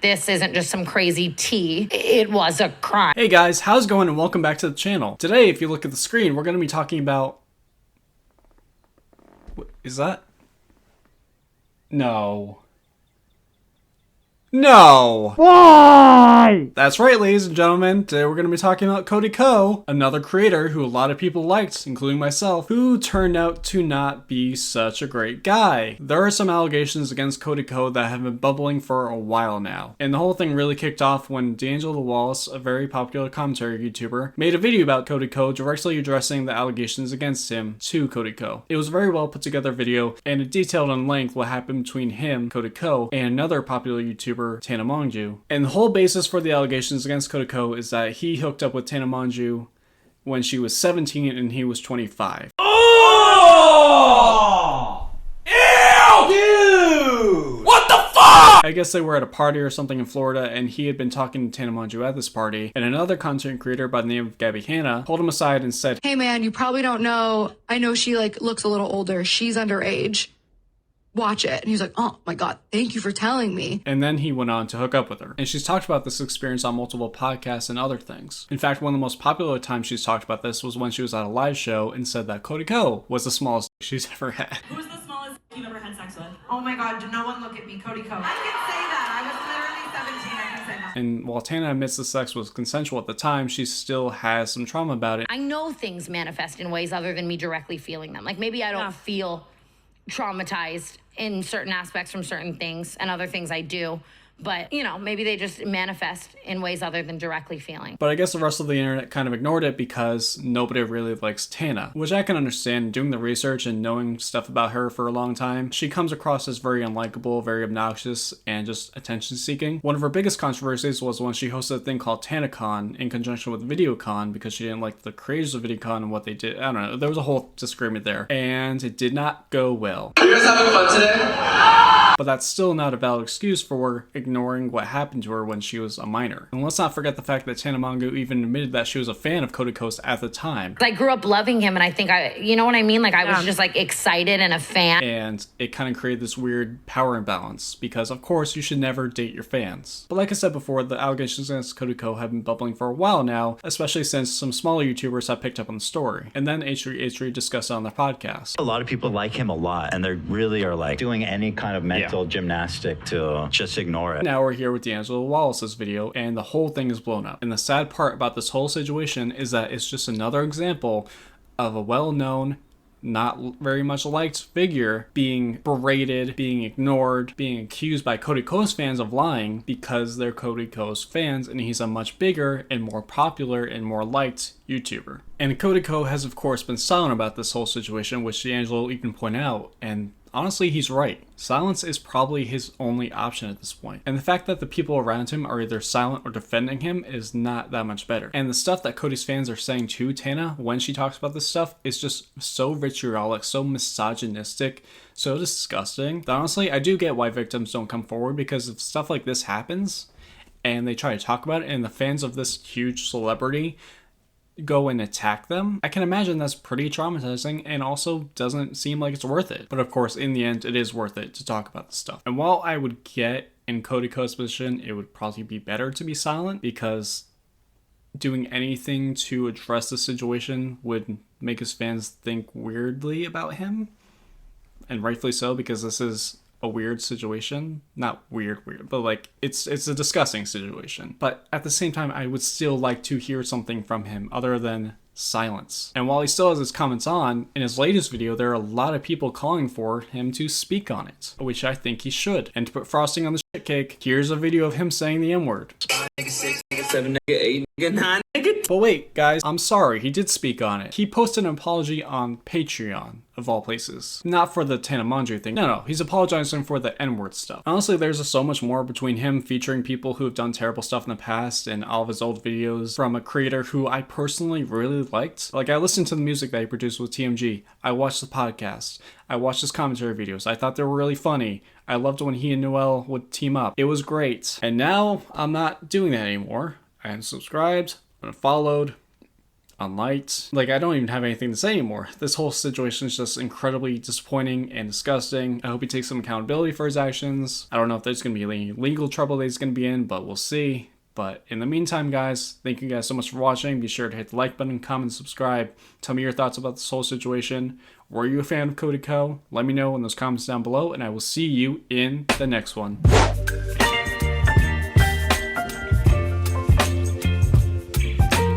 this isn't just some crazy tea. It was a crime. Hey guys, how's it going and welcome back to the channel. Today, if you look at the screen, we're going to be talking about... What is that? No. No! Why? That's right, ladies and gentlemen. Today we're going to be talking about Cody Ko, another creator who a lot of people liked, including myself, who turned out to not be such a great guy. There are some allegations against Cody Ko that have been bubbling for a while now. And the whole thing really kicked off when D'Angelo Wallace, a very popular commentary YouTuber, made a video about Cody Ko directly addressing the allegations against him to Cody Ko. It was a very well put together video, and it detailed in length what happened between him, Cody Ko, and another popular YouTuber, Tana Mongeau. And the whole basis for the allegations against Cody Ko is that he hooked up with Tana Mongeau when she was 17 and he was 25. Oh! Ew! Dude! What the fuck? I guess they were at a party or something in Florida, and he had been talking to Tana Mongeau at this party, and another content creator by the name of Gabby Hanna pulled him aside and said, "Hey man, you probably don't know. I know she looks a little older. She's underage. Watch it." And he's like, "Oh my God, thank you for telling me." And then he went on to hook up with her. And she's talked about this experience on multiple podcasts and other things. In fact, one of the most popular times she's talked about this was when she was at a live show and said that Cody Ko was the smallest she's ever had. Who's the smallest you've ever had sex with? Oh my God, no one look at me, Cody Ko. I can say that. I was literally 17. I can say that. And while Tana admits the sex was consensual at the time, she still has some trauma about it. I know things manifest in ways other than me directly feeling them. Like maybe I don't feel traumatized in certain aspects from certain things, and other things I do. But, you know, maybe they just manifest in ways other than directly feeling. But I guess the rest of the internet kind of ignored it because nobody really likes Tana, which I can understand. Doing the research and knowing stuff about her for a long time, she comes across as very unlikable, very obnoxious, and just attention-seeking. One of her biggest controversies was when she hosted a thing called TanaCon in conjunction with VideoCon because she didn't like the creators of VideoCon and what they did. I don't know. There was a whole disagreement there, and it did not go well. Are you guys having fun today? But that's still not a valid excuse for ignoring what happened to her when she was a minor. And let's not forget the fact that Tana Mongeau even admitted that she was a fan of Cody Ko at the time. I grew up loving him, and I think you know what I mean? Like I was just like excited and a fan. And it kind of created this weird power imbalance because of course you should never date your fans. But like I said before, the allegations against Cody Ko have been bubbling for a while now, especially since some smaller YouTubers have picked up on the story. And then H3H3 discussed it on their podcast. A lot of people like him a lot, and they really are like doing any kind of mental gymnastic to just ignore it. Now we're here with D'Angelo Wallace's video, and the whole thing is blown up. And the sad part about this whole situation is that it's just another example of a well-known, not very much liked figure being berated, being ignored, being accused by Cody Ko's fans of lying because they're Cody Ko's fans and he's a much bigger and more popular and more liked YouTuber. And Cody Ko has of course been silent about this whole situation, which D'Angelo even pointed out, and honestly, he's right. Silence is probably his only option at this point. And the fact that the people around him are either silent or defending him is not that much better. And the stuff that Cody's fans are saying to Tana when she talks about this stuff is just so vitriolic, so misogynistic, so disgusting, that honestly, I do get why victims don't come forward, because if stuff like this happens and they try to talk about it and the fans of this huge celebrity go and attack them, I can imagine that's pretty traumatizing and also doesn't seem like it's worth it. But of course, in the end, it is worth it to talk about this stuff. And while I would get in Cody Ko's position, it would probably be better to be silent because doing anything to address the situation would make his fans think weirdly about him. And rightfully so, because this is a weird situation. Not weird, but like it's a disgusting situation. But at the same time, I would still like to hear something from him other than silence. And while he still has his comments on, in his latest video, there are a lot of people calling for him to speak on it, which I think he should. And to put frosting on the shit cake, here's a video of him saying the N-word. But wait, guys, I'm sorry, he did speak on it. He posted an apology on Patreon, of all places. Not for the Tana Mongeau thing. No, he's apologizing for the N-word stuff. Honestly, there's just so much more between him featuring people who have done terrible stuff in the past and all of his old videos from a creator who I personally really liked. Like, I listened to the music that he produced with TMG. I watched the podcast. I watched his commentary videos. I thought they were really funny. I loved when he and Noel would team up. It was great. And now I'm not doing that anymore. I unsubscribed, unfollowed, unliked. Like, I don't even have anything to say anymore. This whole situation is just incredibly disappointing and disgusting. I hope he takes some accountability for his actions. I don't know if there's going to be any legal trouble that he's going to be in, but we'll see. But in the meantime, guys, thank you guys so much for watching. Be sure to hit the like button, comment, subscribe. Tell me your thoughts about this whole situation. Were you a fan of Cody Ko? Let me know in those comments down below, and I will see you in the next one.